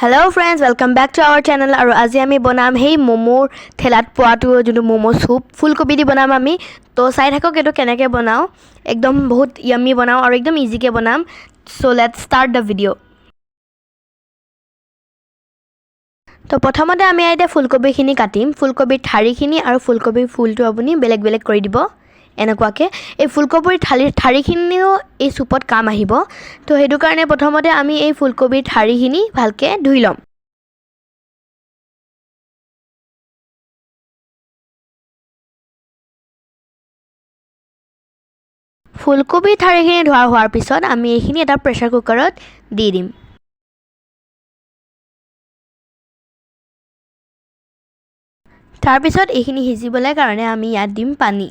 Hello friends, welcome back to our channel. আৰু আজি আমি বনাম হেই মোমোৰ থেলাত পোৱাটো যোনটো মোমো স্যুপ ফুলকবি দি বনাম আমি। তো চাই থাকক এটো কেনেকৈ বনাও। একদম বহুত ইয়াম্মি বনাও আৰু একদম ইজিকে বনাম। So let's start the video. তো প্ৰথমতে আমি এতিয়া ফুলকবিখিনি কাটিম। ফুলকবিৰ ঠাৰিখিনি আৰু ফুলকবিৰ ফুলটো আপুনি বেলেগ বেলেগ কৰি দিব। এনেকুৱাকে এই ফুলকবিৰ ঠাৰিখিনিও এই চুপত কাম আহিব। তো হেতু কাৰণে প্ৰথমতে আমি এই ফুলকবিৰ ঠাৰিখিনি ভালকে ধুই লম। ফুলকবিৰ ঠাৰিখিনি ধোৱা হোৱাৰ পিছত আমি এইখিনি এটা প্ৰেছাৰ কুকাৰত দি দিম। তাৰ পিছত এইখিনি সিজিবলৈ কাৰণে আমি ইয়াত দিম পানী।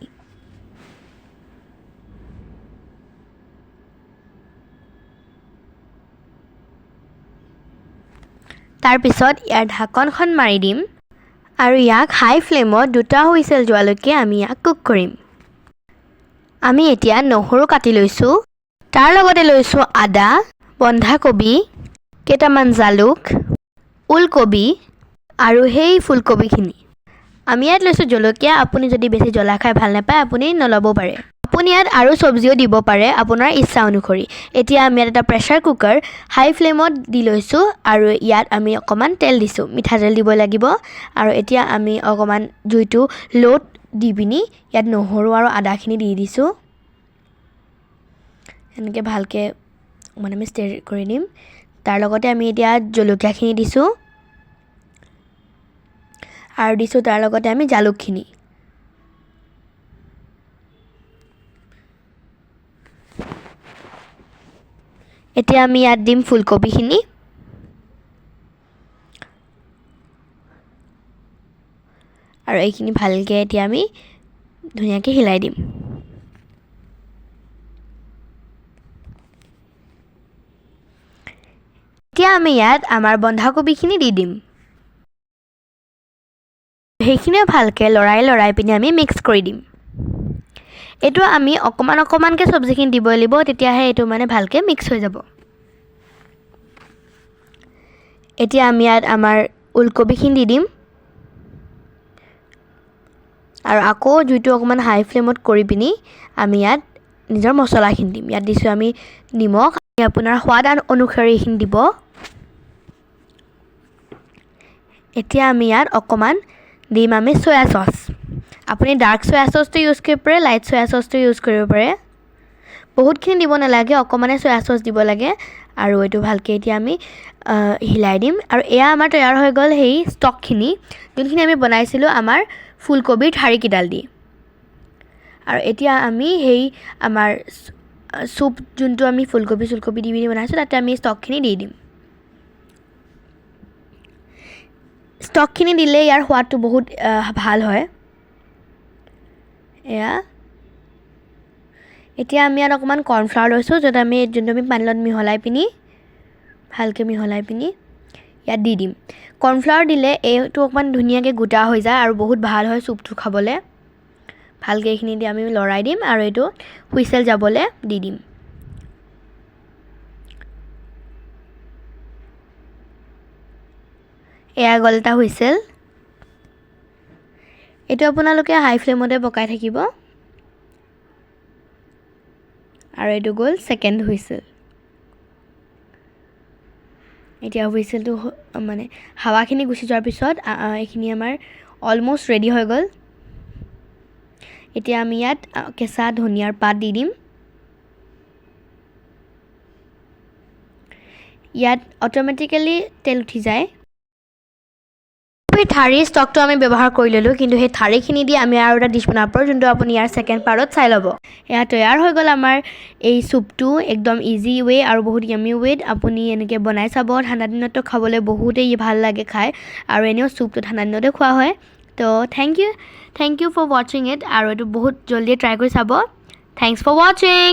তাৰ পিছত ইয়াৰ ঢাকনখন মাৰি দিম আৰু ইয়াক হাই ফ্লেমত দুটা হুইসেল যোৱালৈকে আমি ইয়াক কুক কৰিম। আমি এতিয়া নহৰু কাটি লৈছো। তাৰ লগতে লৈছো আদা, বন্ধাকবি, কেটামান জালুক, ওলকবি আৰু হেই ফুলকবিখিনি। আমি ইয়াত লৈছো জলকীয়া। আপুনি যদি বেছি জ্বলা খাই ভাল নাপায় আপুনি নলব পাৰে। আপুনি ইয়াত আৰু সবজিও দিব পাৰে আপোনাৰ ইচ্ছা অনুসৰি। এতিয়া আমি এটা প্ৰেছাৰ কুকাৰ হাই ফ্লেমত দি লৈছো আৰু ইয়াত আমি অকমান তেল দিছো। মিঠাতেল দিব লাগিব আৰু এতিয়া আমি অকমান জুইটো লোত দি পিনি ইয়াত নহৰু আৰু আদাখিনি দি দিছো। এনেকে ভালকে আমি ষ্টিৰ কৰি দিম। তাৰ লগতে আমি এতিয়া জলকীয়াখিনি দিছো আৰু দিছো তাৰ লগতে আমি জালুকখিনি। এতিয়া আমি ইয়াত দিম ফুলকবিখিনি আৰু এইখিনি ভালকে এতিয়া আমি ধুনীয়াকে হিলাই দিম। এতিয়া আমি ইয়াত আমাৰ বন্ধাকবিখিনি দি দিম। সেইখিনিও ভালকে লৰাই পিনি আমি মিক্স কৰি দিম। এটো আমি অকমানকে সবজিখিনি দিব লাগিব, তেতিয়াহে এটো ভালকে মিক্স হৈ যাব। এতিয়া আমি ইয়াত আমাৰ ওলকবিখিনি দি দিম আৰু আকৌ জুইটো অকমান হাই ফ্লেমত কৰি পিনি আমি ইয়াত নিজৰ মছলাখিনি দিম। ইয়াত দিছো আমি নিমখ, আপোনাৰ সোৱাদ অনুসৰি এইখিনি দিব। এতিয়া আমি ইয়াত অকমান দিম আমি সয়া সস। আপুনি ডাৰ্ক সয়া সসটো ইউজ কৰিব পাৰে, লাইট সয়া সসটো ইউজ কৰিব পাৰে। বহুতখিনি দিব নালাগে, অকমানে সয়া সস দিব লাগে আৰু এটো ভালকে এতিয়া আমি হিলাই দিম। আৰু এয়া আমাৰ তৈয়াৰ হৈ গ'ল হেই ষ্টকখিনি, যোনখিনি আমি বনাইছিলো আমাৰ ফুলকবিৰ ঠাৰিকিডাল দি। আৰু এতিয়া আমি হেই আমাৰ স্যুপ যোনটো আমি ফুলকবি দি বনাইছো তাতে আমি ষ্টকখিনি দি দিম। ষ্টকখিনি দিলে ইয়াৰ সোৱাদটো বহুত ভাল হয়। এতিয়া আমি ইয়াত অকমান কৰ্ণফ্লাৱাৰ লৈছো, যত আমি যোনটো আমি পানীৰ লগত মিহলাই পিনি ভালকে মিহলাই পিনি ইয়াত দি দিম। কৰ্ণফ্লাৱাৰ দিলে এইটো অকমান ধুনীয়াকে গোটা হৈ যায় আৰু বহুত ভাল হয় স্যুপটো খাবলে। ভালকে এইখিনি দি আমি লৰাই দিম আৰু এটো হুইসেল যাবলে দি দিম। এয়া গ'ল এটা হুইসেল। এটো আপোনালোকে হাই ফ্লেমতে পকাই থাকিব আৰু এটো গ'ল সেকেন্ড হুইসেল। এতিয়া হুইসেলটো হাৱাখিনি গুছি যোৱাৰ পিছত এইখিনি আমাৰ অলমোস্ট ৰেডি হৈ গ'ল। এতিয়া আমি ইয়াত কেঁচা ধনিয়াৰ পাত দি দিম। ইয়াত অটোমেটিক্যালি তেল উঠি যায়। ঠাৰি ষ্টকটো আমি ব্যৱহাৰ কৰি ললো, কিন্তু সেই ঠাৰিখিনি দি আমি আৰু এটা ডিশ বনাব পাৰো, যোনটো আপুনি ইয়াৰ সেকেন্ড পাৰ্টত চাই ল'ব। এয়া তৈয়াৰ হৈ গ'ল আমাৰ এই স্যুপটো, একদম ইজি ৱে আৰু বহুত ইয়াম্মি ৱেত। আপুনি এনেকে বনাই চাব, ঠাণ্ডা দিনতো খাবলৈ বহুতেই ভাল লাগে খাই, আৰু এনেও স্যুপটো ঠাণ্ডা দিনতে খোৱা হয়। তো thank you for watching it, আৰু এটো বহুত জলদি ট্ৰাই কৰি চাব। Thanks for watching.